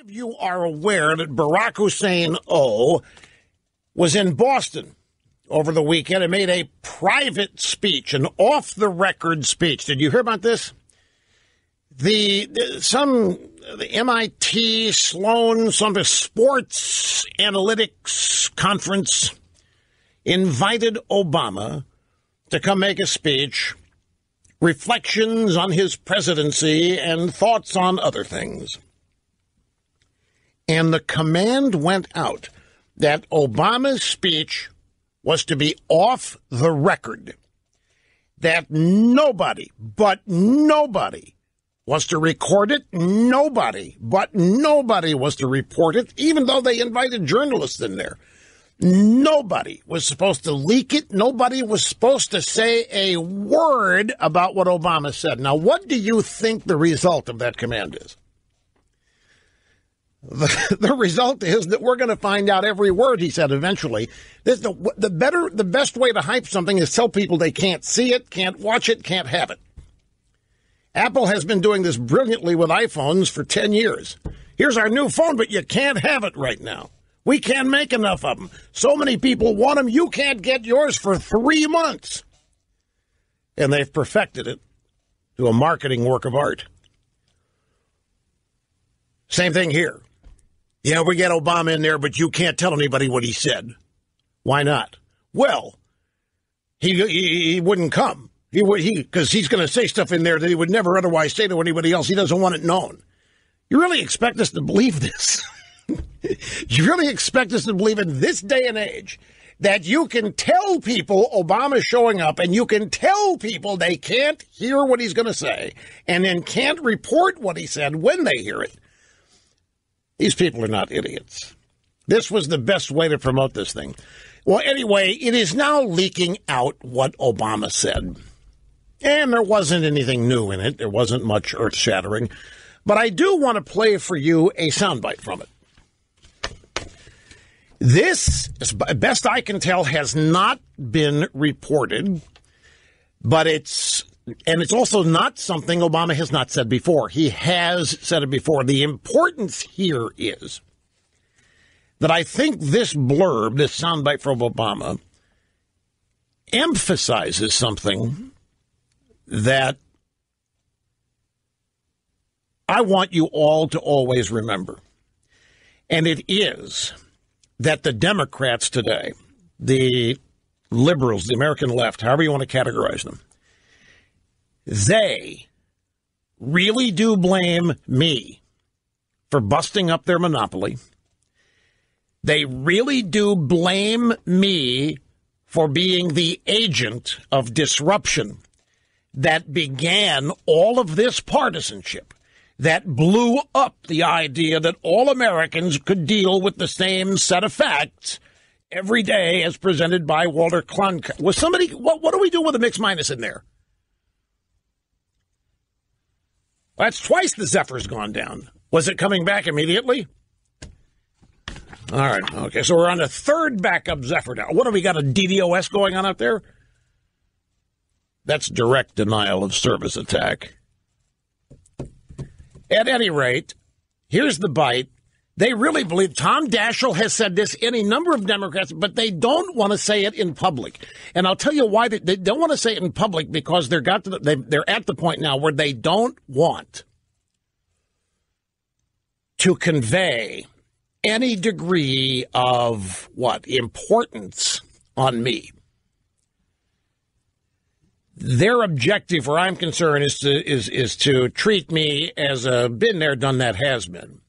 of you are aware that Barack Hussein was in Boston over the weekend and made a private speech, an off-the-record speech. Did you hear about this? The MIT, Sloan, some sports analytics conference invited Obama to come make a speech, reflections on his presidency and thoughts on other things. And the command went out that Obama's speech was to be off the record, that nobody was to record it, nobody was to report it, even though they invited journalists in there. Nobody was supposed to leak it. Nobody was supposed to say a word about what Obama said. Now, what do you think the result of that command is? The result is that we're going to find out every word he said eventually. The best way to hype something is tell people they can't see it, can't watch it, can't have it. Apple has been doing this brilliantly with iPhones for 10 years. Here's our new phone, but you can't have it right now. We can't make enough of them. So many people want them, you can't get yours for 3 months. And they've perfected it to a marketing work of art. Same thing here. Yeah, we get Obama in there, but you can't tell anybody what he said. Why not? Well, he wouldn't come. Because he's going to say stuff in there that he would never otherwise say to anybody else. He doesn't want it known. You really expect us to believe this? You really expect us to believe in this day and age that you can tell people Obama's showing up and you can tell people they can't hear what he's going to say and then can't report what he said when they hear it? These people are not idiots. This was the best way to promote this thing. Well, anyway, it is now leaking out what Obama said. And there wasn't anything new in it. There wasn't much earth-shattering. But I do want to play for you a soundbite from it. This, as best I can tell, has not been reported, but it's also not something Obama has not said before. He has said it before. The importance here is that I think this blurb, this soundbite from Obama, emphasizes something that I want you all to always remember. And it is that the Democrats today, the liberals, the American left, however you want to categorize them, they really do blame me for busting up their monopoly. They really do blame me for being the agent of disruption that began all of this partisanship, that blew up the idea that all Americans could deal with the same set of facts every day as presented by Walter Cronkite. Was somebody, what do we do with a mixed minus in there? That's twice the Zephyr's gone down. Was it coming back immediately? All right. Okay. So we're on a third backup Zephyr now. What have we got? A DDoS going on out there? That's direct denial of service attack. At any rate, here's the bite. They really believe, Tom Daschle has said this, any number of Democrats, but they don't want to say it in public. And I'll tell you why they don't want to say it in public, because they're at the point now where they don't want to convey any degree of importance on me. Their objective, where I'm concerned, is to treat me as a been there, done that, has been.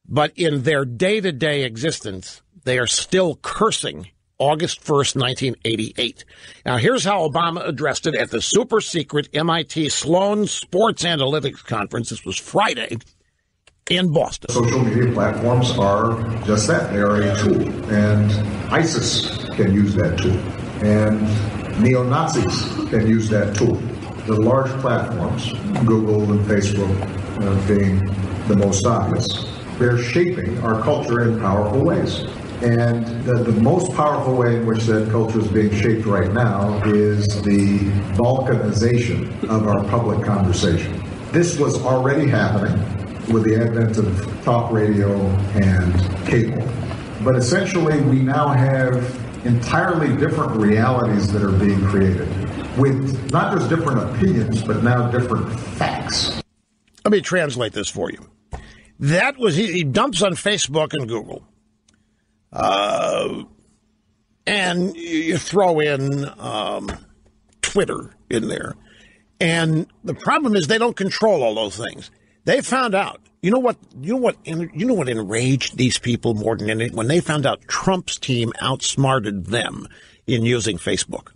But in their day-to-day existence, they are still cursing August 1st, 1988. Now, here's how Obama addressed it at the super-secret MIT Sloan Sports Analytics Conference. This was Friday in Boston. Social media platforms are just that. They are a tool. And ISIS can use that tool. And neo-Nazis can use that tool. The large platforms, Google and Facebook being the most obvious, they're shaping our culture in powerful ways. And the most powerful way in which that culture is being shaped right now is the balkanization of our public conversation. This was already happening with the advent of talk radio and cable. But essentially, we now have entirely different realities that are being created with not just different opinions, but now different facts. Let me translate this for you. That was, he dumps on Facebook and Google. And you throw in Twitter in there. And the problem is they don't control all those things. They found out. You know what enraged these people more than anything? When they found out Trump's team outsmarted them in using Facebook.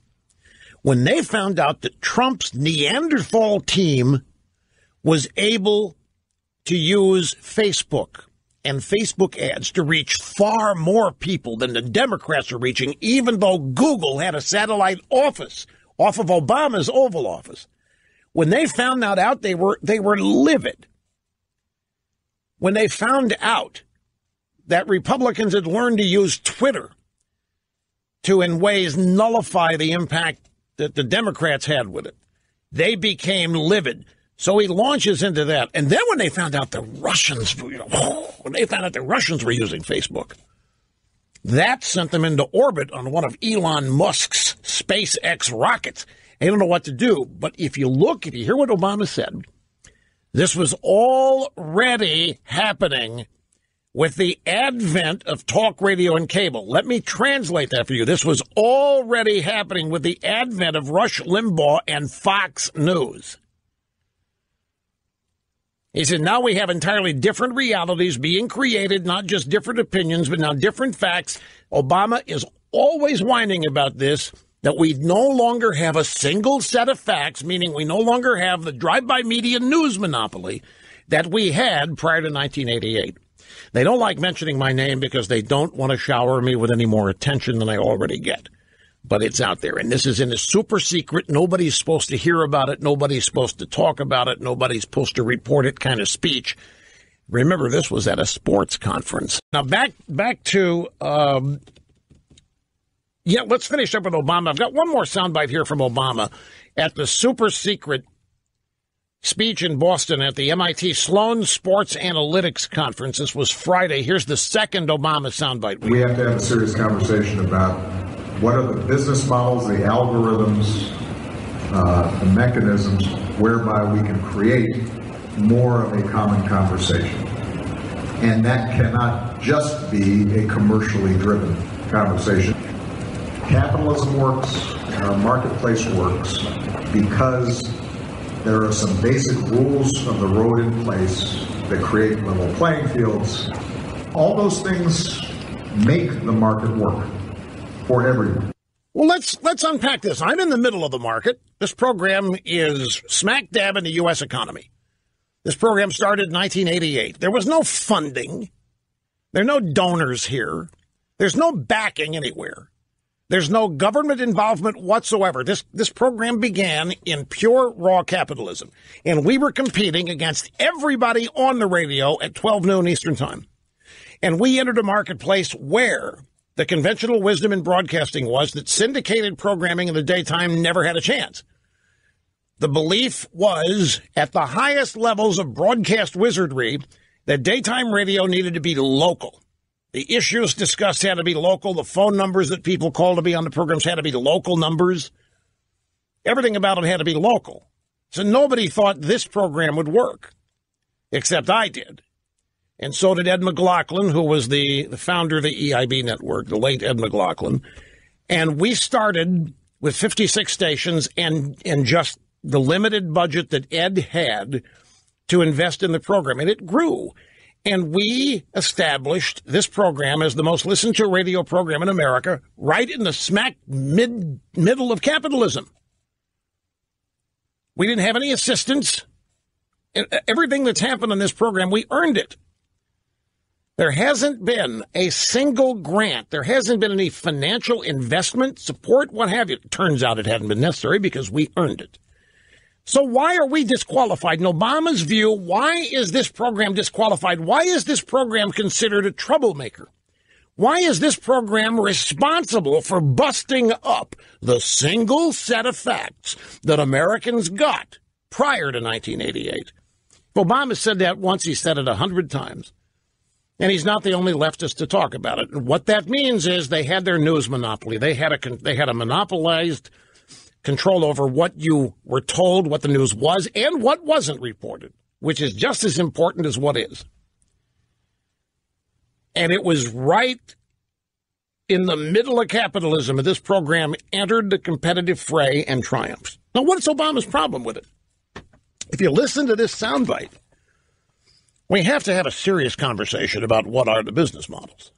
When they found out that Trump's Neanderthal team was able to use Facebook and Facebook ads to reach far more people than the Democrats are reaching, even though Google had a satellite office off of Obama's Oval Office. When they found that out, they were livid. When they found out that Republicans had learned to use Twitter to, in ways, nullify the impact that the Democrats had with it, they became livid. So he launches into that. And then when they found out the Russians, were using Facebook, that sent them into orbit on one of Elon Musk's SpaceX rockets. They don't know what to do. But if you hear what Obama said, this was already happening with the advent of talk radio and cable. Let me translate that for you. This was already happening with the advent of Rush Limbaugh and Fox News. He said, now we have entirely different realities being created, not just different opinions, but now different facts. Obama is always whining about this, that we no longer have a single set of facts, meaning we no longer have the drive-by media news monopoly that we had prior to 1988. They don't like mentioning my name because they don't want to shower me with any more attention than I already get. But it's out there, and this is in a super secret. Nobody's supposed to hear about it. Nobody's supposed to talk about it. Nobody's supposed to report it kind of speech. Remember, this was at a sports conference. Now, back to, let's finish up with Obama. I've got one more soundbite here from Obama at the super secret speech in Boston at the MIT Sloan Sports Analytics Conference. This was Friday. Here's the second Obama soundbite. We have to have a serious conversation about what are the business models, the algorithms, the mechanisms whereby we can create more of a common conversation. And that cannot just be a commercially driven conversation. Capitalism works, and our marketplace works because there are some basic rules of the road in place that create level playing fields. All those things make the market work for everyone. Well, let's unpack this. I'm in the middle of the market. This program is smack dab in the U.S. economy. This program started in 1988. There was no funding. There are no donors here. There's no backing anywhere. There's no government involvement whatsoever. This program began in pure raw capitalism, and we were competing against everybody on the radio at 12 noon Eastern Time. And we entered a marketplace where the conventional wisdom in broadcasting was that syndicated programming in the daytime never had a chance. The belief was, at the highest levels of broadcast wizardry, that daytime radio needed to be local. The issues discussed had to be local. The phone numbers that people called to be on the programs had to be local numbers. Everything about it had to be local. So nobody thought this program would work, except I did. And so did Ed McLaughlin, who was the founder of the EIB network, the late Ed McLaughlin. And we started with 56 stations and just the limited budget that Ed had to invest in the program. And it grew. And we established this program as the most listened to radio program in America, right in the smack middle of capitalism. We didn't have any assistance. Everything that's happened on this program, we earned it. There hasn't been a single grant. There hasn't been any financial investment, support, what have you. It turns out it hadn't been necessary because we earned it. So why are we disqualified? In Obama's view, why is this program disqualified? Why is this program considered a troublemaker? Why is this program responsible for busting up the single set of facts that Americans got prior to 1988? Obama said that once. He said it 100 times. And he's not the only leftist to talk about it. And what that means is they had their news monopoly. They had a monopolized control over what you were told, what the news was, and what wasn't reported, which is just as important as what is. And it was right in the middle of capitalism that this program entered the competitive fray and triumphed. Now, what's Obama's problem with it? If you listen to this soundbite, we have to have a serious conversation about what are the business models,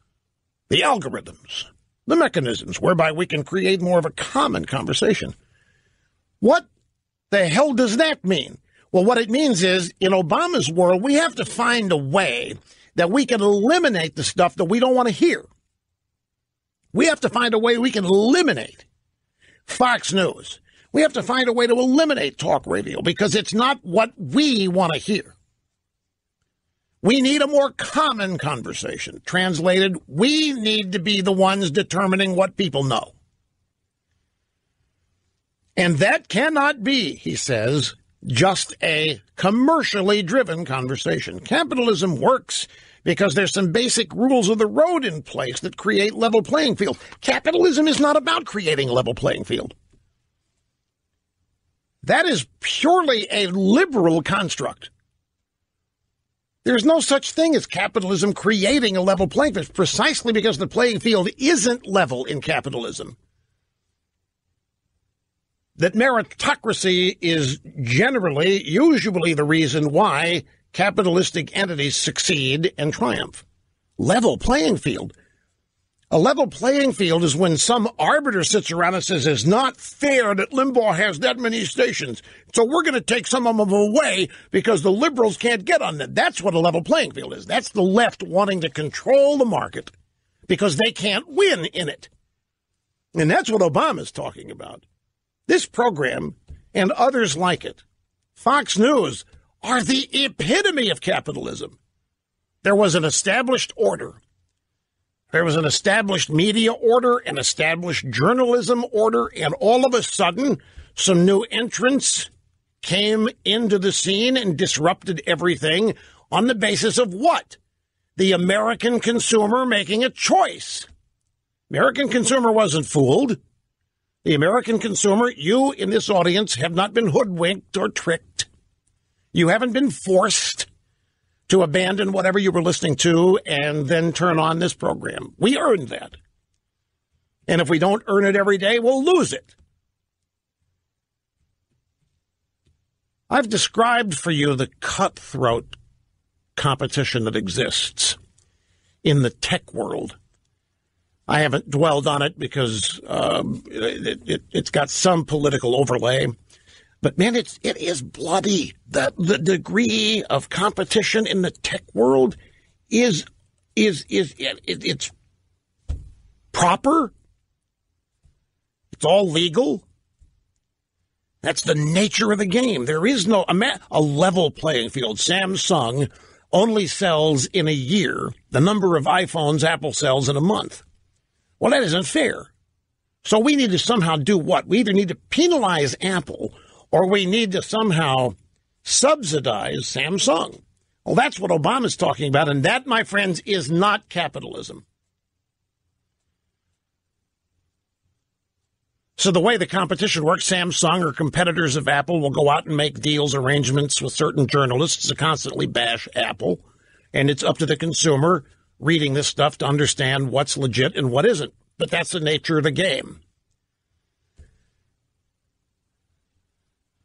the algorithms, the mechanisms whereby we can create more of a common conversation. What the hell does that mean? Well, what it means is, in Obama's world, we have to find a way that we can eliminate the stuff that we don't want to hear. We have to find a way we can eliminate Fox News. We have to find a way to eliminate talk radio because it's not what we want to hear. We need a more common conversation. Translated, we need to be the ones determining what people know. And that cannot be, he says, just a commercially driven conversation. Capitalism works because there's some basic rules of the road in place that create level playing field. Capitalism is not about creating a level playing field. That is purely a liberal construct. There's no such thing as capitalism creating a level playing field, precisely because the playing field isn't level in capitalism. That meritocracy is usually the reason why capitalistic entities succeed and triumph. Level playing field. A level playing field is when some arbiter sits around and says, it's not fair that Limbaugh has that many stations, so we're going to take some of them away because the liberals can't get on them. That's what a level playing field is. That's the left wanting to control the market because they can't win in it. And that's what Obama's talking about. This program and others like it, Fox News, are the epitome of capitalism. There was an established order. There was an established media order, an established journalism order, and all of a sudden, some new entrants came into the scene and disrupted everything on the basis of what? The American consumer making a choice. American consumer wasn't fooled. The American consumer, you in this audience, have not been hoodwinked or tricked. You haven't been forced to abandon whatever you were listening to and then turn on this program. We earned that. And if we don't earn it every day, we'll lose it. I've described for you the cutthroat competition that exists in the tech world. I haven't dwelled on it because it's got some political overlay. But, man, it is bloody. The degree of competition in the tech world is it's proper. It's all legal. That's the nature of the game. There is no a level playing field. Samsung only sells in a year the number of iPhones Apple sells in a month. Well, that isn't fair. So we need to somehow do what? We either need to penalize Apple or we need to somehow subsidize Samsung. Well, that's what Obama's talking about, and that, my friends, is not capitalism. So the way the competition works, Samsung or competitors of Apple will go out and make deals, arrangements with certain journalists to constantly bash Apple, and it's up to the consumer reading this stuff to understand what's legit and what isn't. But that's the nature of the game.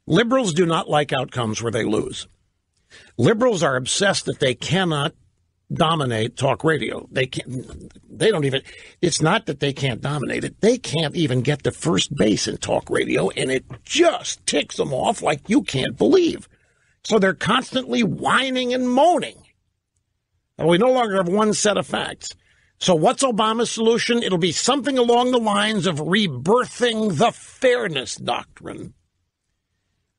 Liberals do not like outcomes where they lose. Liberals are obsessed that they cannot dominate talk radio. It's not that they can't dominate it. They can't even get to first base in talk radio, and it just ticks them off like you can't believe. So they're constantly whining and moaning. And we no longer have one set of facts. So what's Obama's solution? It'll be something along the lines of rebirthing the fairness doctrine,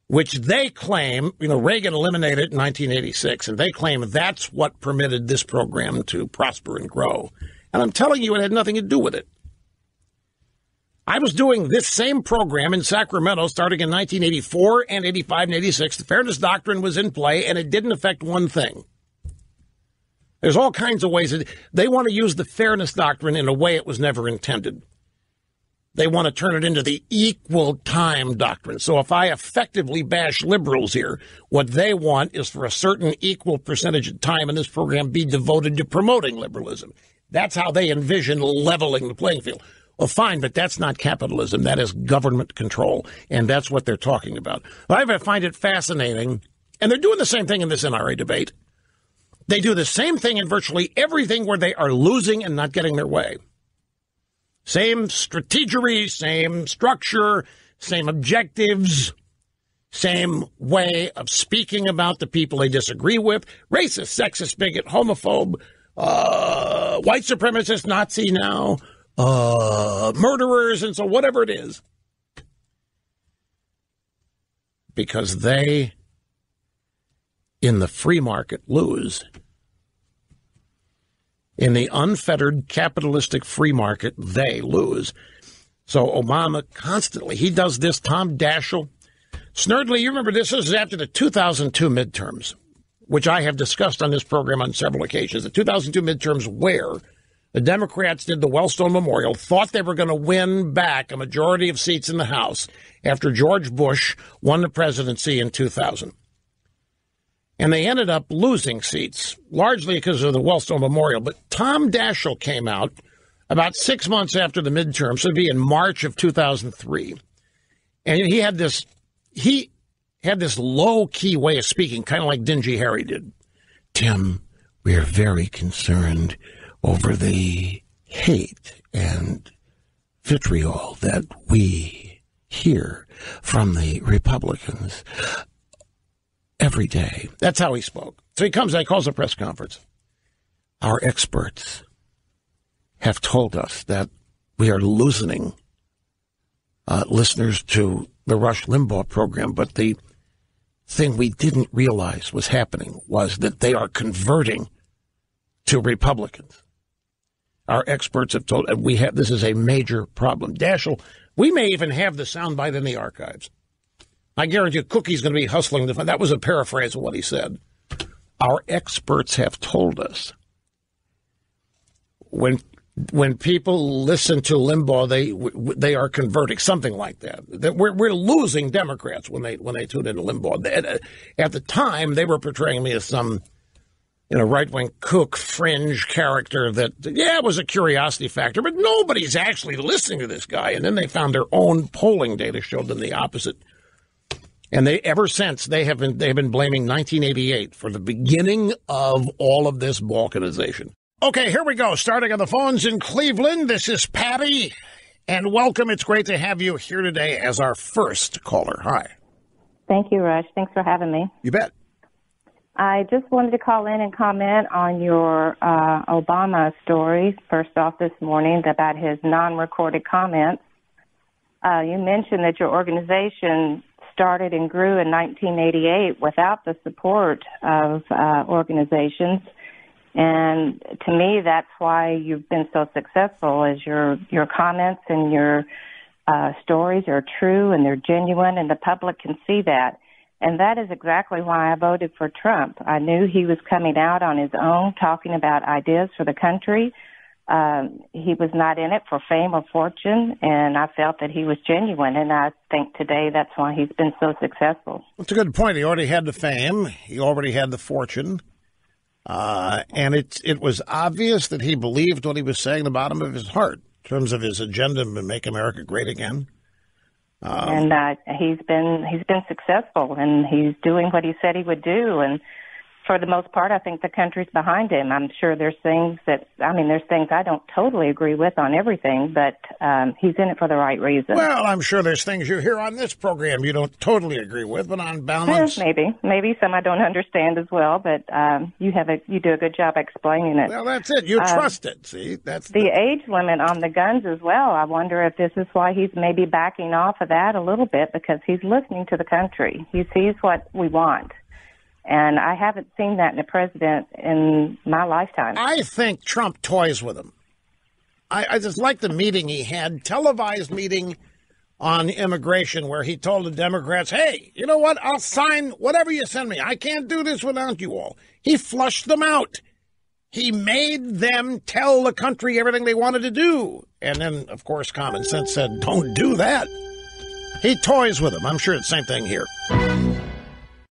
which they claim, Reagan eliminated in 1986, and they claim that's what permitted this program to prosper and grow. And I'm telling you, it had nothing to do with it. I was doing this same program in Sacramento starting in 1984 and 85 and 86. The Fairness Doctrine was in play, and it didn't affect one thing. There's all kinds of ways. They want to use the Fairness Doctrine in a way it was never intended. They want to turn it into the equal time doctrine. So if I effectively bash liberals here, what they want is for a certain equal percentage of time in this program be devoted to promoting liberalism. That's how they envision leveling the playing field. Well, fine, but that's not capitalism. That is government control, and that's what they're talking about. I find it fascinating, and they're doing the same thing in this NRA debate. They do the same thing in virtually everything where they are losing and not getting their way. Same strategery, same structure, same objectives, same way of speaking about the people they disagree with. Racist, sexist, bigot, homophobe, white supremacist, Nazi now, murderers, and so whatever it is. Because they, in the free market, lose. In the unfettered capitalistic free market, they lose. So Obama constantly, he does this. Tom Daschle, Snerdley, you remember this is after the 2002 midterms, which I have discussed on this program on several occasions. The 2002 midterms where the Democrats did the Wellstone Memorial, thought they were going to win back a majority of seats in the House after George Bush won the presidency in 2000. And they ended up losing seats, largely because of the Wellstone Memorial. But Tom Daschle came out about 6 months after the midterm, so it'd be in March of 2003. And he had this low-key way of speaking, kind of like Dingy Harry did. Tim, we're very concerned over the hate and vitriol that we hear from the Republicans every day. That's how he spoke. So he comes and calls a press conference. Our experts have told us that we are losing listeners to the Rush Limbaugh program, but the thing we didn't realize was happening was that they are converting to Republicans. Our experts have told us this is a major problem. Daschle, we may even have the soundbite in the archives. I guarantee you Cookie's going to be hustling to find. That was a paraphrase of what he said. Our experts have told us when people listen to Limbaugh, they are converting, something like that. That we're losing Democrats when they tune into Limbaugh. At the time, they were portraying me as some right-wing kook fringe character that, it was a curiosity factor, but nobody's actually listening to this guy. And then they found their own polling data showed them the opposite. And ever since they've been blaming 1988 for the beginning of all of this balkanization. Okay, here we go. Starting on the phones in Cleveland, this is Patty, and welcome. It's great to have you here today as our first caller. Hi. Thank you, Rush. Thanks for having me. You bet. I just wanted to call in and comment on your Obama story, first off this morning, about his non-recorded comments. You mentioned that your organization started and grew in 1988 without the support of organizations. And to me, that's why you've been so successful, is your comments and your stories are true and they're genuine, and the public can see that. And that is exactly why I voted for Trump. I knew he was coming out on his own, talking about ideas for the country. He was not in it for fame or fortune, and I felt that he was genuine, and I think today that's why he's been so successful. That's a good point. He already had the fame. He already had the fortune. And it was obvious that he believed what he was saying, the bottom of his heart, in terms of his agenda to make America great again. And he's been successful, and he's doing what he said he would do. And for the most part, I think the country's behind him. I'm sure there's things I don't totally agree with on everything, but he's in it for the right reason. Well, I'm sure there's things you hear on this program you don't totally agree with, but on balance... Maybe some I don't understand as well, but you do a good job explaining it. Well, that's it. You trust it, see? That's the age limit on the guns as well. I wonder if this is why he's maybe backing off of that a little bit, because he's listening to the country. He sees what we want. And I haven't seen that in a president in my lifetime. I think Trump toys with him. I just like the meeting he had, televised meeting on immigration, where he told the Democrats, hey, you know what? I'll sign whatever you send me. I can't do this without you all. He flushed them out. He made them tell the country everything they wanted to do. And then, of course, common sense said, don't do that. He toys with them. I'm sure it's the same thing here.